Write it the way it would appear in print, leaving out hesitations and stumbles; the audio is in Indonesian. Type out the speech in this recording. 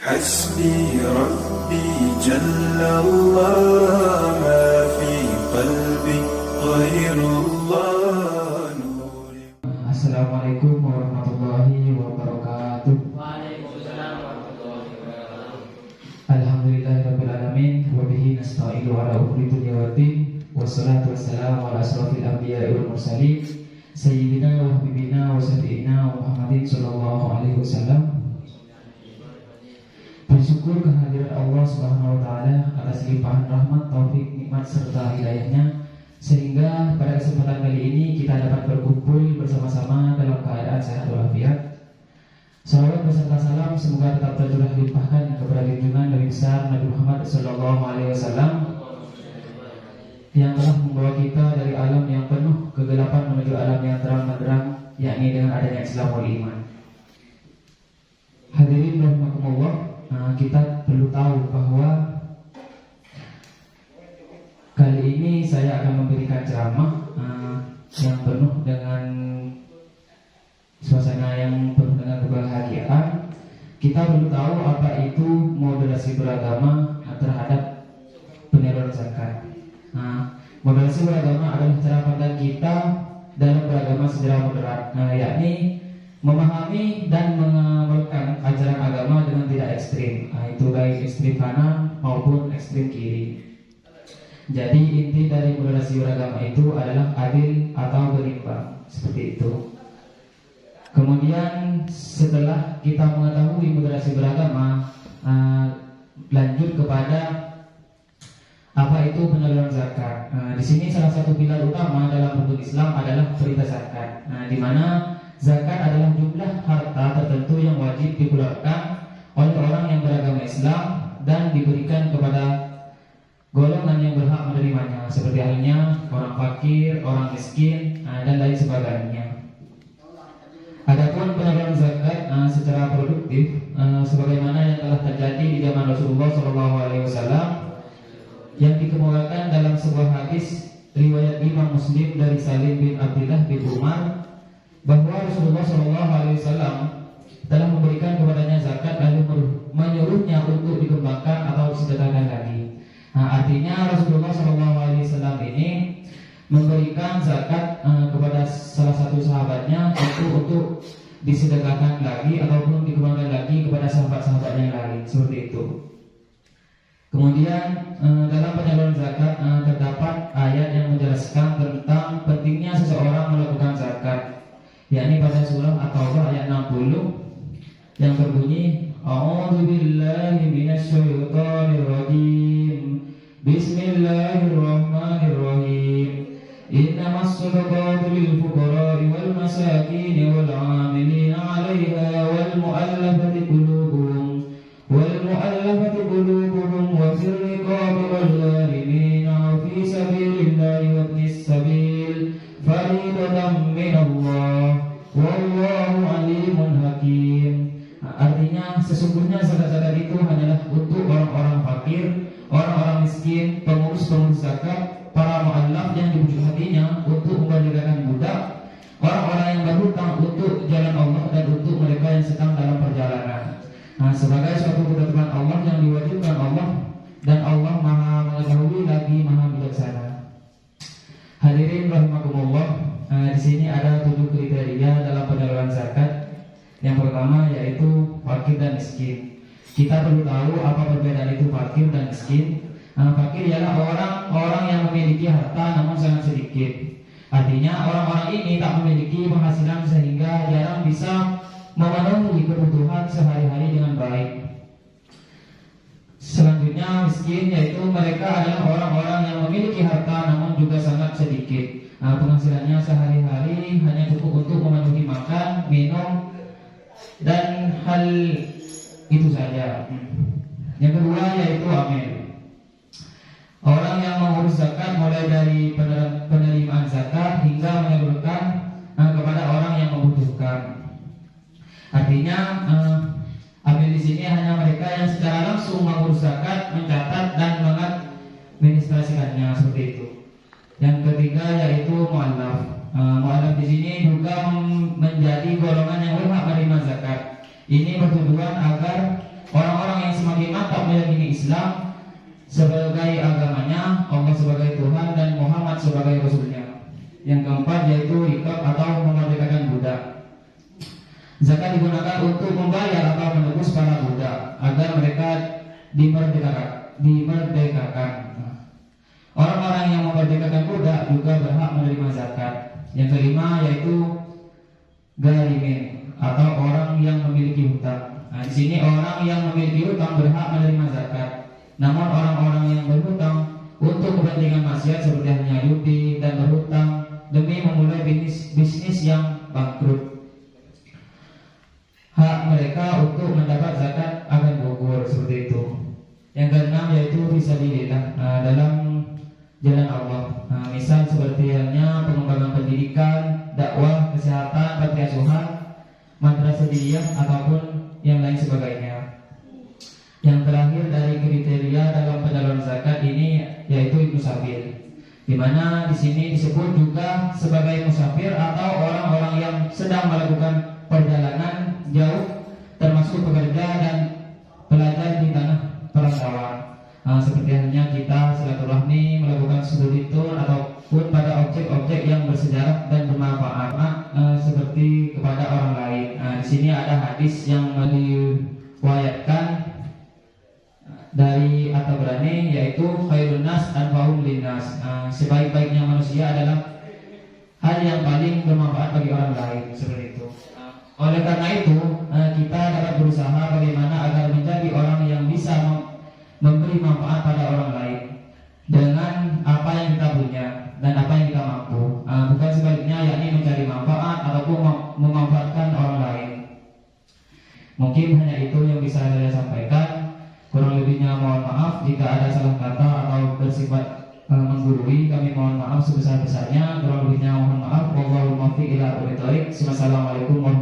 حسبي ربي جل الله ما في قلبي غير الله نوري. Assalamualaikum warahmatullahi wabarakatuh. Waalaikumsalam warahmatullahi wabarakatuh. Alhamdulillahirabbil alamin wa bihi nasta'inu ala umuri dunya waddin wassalatu wassalamu ala asrofil anbiya'i wal mursalin sayyidina wa habibina wa syafi'ina Muhammadin sallallahu alaihi wasallam. Bersyukur kehadiran Allah Subhanahu wa taala atas limpahan rahmat, taufik, nikmat serta hidayahnya sehingga pada kesempatan kali ini kita dapat berkumpul bersama-sama dalam keadaan sehat walafiat. Salawat beserta salam semoga tetap tercurah limpahkan kepada junjungan Nabi besar Nabi Muhammad sallallahu alaihi wasallam yang telah membawa kita dari alam yang penuh kegelapan menuju alam yang terang benderang, yakni dengan adanya Islam wal iman. Hadirin rahimakumullah, kita perlu tahu bahwa kali ini saya akan memberikan ceramah yang penuh dengan suasana yang penuh dengan kebahagiaan. Kita perlu tahu apa itu moderasi beragama terhadap penyaluran zakat. Moderasi beragama adalah cara pandang kita dalam beragama secara moderat, yakni memahami dan mengamalkan ajaran agama dengan tidak ekstrim, itu baik ekstrim kanan maupun ekstrim kiri. Jadi inti dari moderasi beragama itu adalah adil atau berimbang, seperti itu. Kemudian setelah kita mengetahui moderasi beragama, lanjut kepada apa itu penyaluran zakat. Di sini salah satu pilar utama dalam rukun Islam adalah perintah zakat, di mana zakat adalah jumlah harta tertentu yang wajib dikeluarkan oleh orang yang beragama Islam dan diberikan kepada golongan yang berhak menerimanya, seperti halnya orang fakir, orang miskin, dan lain sebagainya. Adapun penyaluran zakat secara produktif, sebagaimana yang telah terjadi di zaman Rasulullah SAW, yang dikemukakan dalam sebuah hadis riwayat Imam Muslim dari Salim bin Abdullah bin Umar, bahwa Rasulullah SAW telah memberikan kepadanya zakat lalu menyuruhnya untuk dikembangkan atau disedekahkan lagi. Artinya Rasulullah SAW ini memberikan zakat kepada salah satu sahabatnya untuk disedekahkan lagi ataupun dikembangkan lagi kepada sahabat-sahabatnya yang lain, seperti itu. Kemudian dalam penyaluran zakat terdapat ayat yang menjelaskan tentang pentingnya seseorang melakukan zakat, yakni pada surah At-Taubah ayat 60 yang berbunyi A'udzubillahi minasyaitonirrajim. Bismillahirrahmanirrahim. Innamas shadaqatu lil fuqara'i wal masakin wal 'amilina 'alaiha wal mu'allafati qulubuhum wa fir riqabi wal gharimina fi sabilillahi wa ibnis sabil fariidatan minallah wallahu alimun hakim. Artinya sesungguhnya zakat-zakat itu hanyalah untuk orang-orang fakir, orang-orang miskin, pengurus-pengurus zakat, para mu'allaf yang dibujuk hatinya untuk memerdekakan budak, orang-orang yang berhutang untuk jalan Allah, dan untuk mereka yang sedang dalam perjalanan. Sebagai suatu ketentuan Allah yang diwajibkan Allah, dan Allah Maha mengetahui lagi Maha bijaksana. Hadirin rahimakumullah, di sini ada 7 kriteria dalam penyaluran zakat. Yang pertama yaitu fakir dan miskin. Kita perlu tahu apa perbedaan itu fakir dan miskin. Fakir ialah orang-orang yang memiliki harta namun sangat sedikit. Artinya orang-orang ini tak memiliki penghasilan sehingga jarang bisa memenuhi kebutuhan sehari-hari dengan baik. Selanjutnya miskin, yaitu mereka adalah orang-orang yang memiliki harta namun juga sangat sedikit. Penghasilannya sehari-hari hanya cukup untuk memenuhi makan, minum, dan hal itu saja. Yang kedua yaitu amil. Orang yang mengurus zakat mulai dari penerimaan zakat hingga menyalurkan kepada orang yang membutuhkan. Artinya amil di sini hanya mereka yang secara langsung mengurus zakat, mencatat dan mengadministrasikannya, seperti itu. Yang ketiga yaitu mu'allaf. Mu'allaf di sini juga menjadi golongan yang berhak menerima zakat. Ini bertujuan agar orang-orang meyakini Islam sebagai agamanya, Allah sebagai Tuhan dan Muhammad sebagai Rasulnya. Yang keempat yaitu rikab atau memerdekakan budak. Zakat digunakan untuk membayar atau menebus para budak agar mereka dimerdekakan. Orang-orang yang memerdekakan budak juga berhak menerima zakat. Yang kelima yaitu garimin atau orang yang memiliki hutang. Nah, di sini orang yang memiliki hutang berhak menerima zakat. Namun orang-orang yang berhutang untuk kepentingan maksiat seperti hanya judi dan berhutang demi memulai bisnis yang bangkrut, hak mereka untuk mendapat zakat akan gugur seperti itu. Yang keenam yaitu fisabilillah, dalam jalan Allah. Misal seperti halnya pengembangan pendidikan, dakwah, kesehatan, panti asuhan, madrasah diniyah ataupun yang lain sebagainya. Yang terakhir dari kriteria dalam penyaluran zakat ini yaitu musafir, di mana di sini disebut juga sebagai musafir atau orang-orang yang sedang melakukan perjalanan jauh, termasuk pekerja dan pelajar di tanah perantauan. Seperti halnya kita silaturahmi, melakukan studi tour ataupun pada objek-objek yang bersejarah dan bermanfaat, seperti kepada orang lain. Di sini ada hadis yang diriwayatkan dari At-Tabrani yaitu khairun nas anfa'uhum linnas. Sebaik-baiknya manusia adalah hal yang paling bermanfaat bagi orang lain, seperti itu. Oleh karena itu kita dapat berusaha bagaimana agar menjadi orang yang bisa memberi manfaat pada orang lain dengan apa yang kita punya dan apa yang kita mampu, bukan sebaliknya, yakni mencari manfaat ataupun memanfaatkan orang lain. Mungkin hanya itu yang bisa saya sampaikan. Kurang lebihnya mohon maaf jika ada salah kata atau bersifat menggurui. Kami mohon maaf sebesar-besarnya. Kurang lebihnya mohon maaf. Wallahul muwaffiq ila aqwamit thoriq. Wassalamualaikum warahmatullahi wabarakatuh.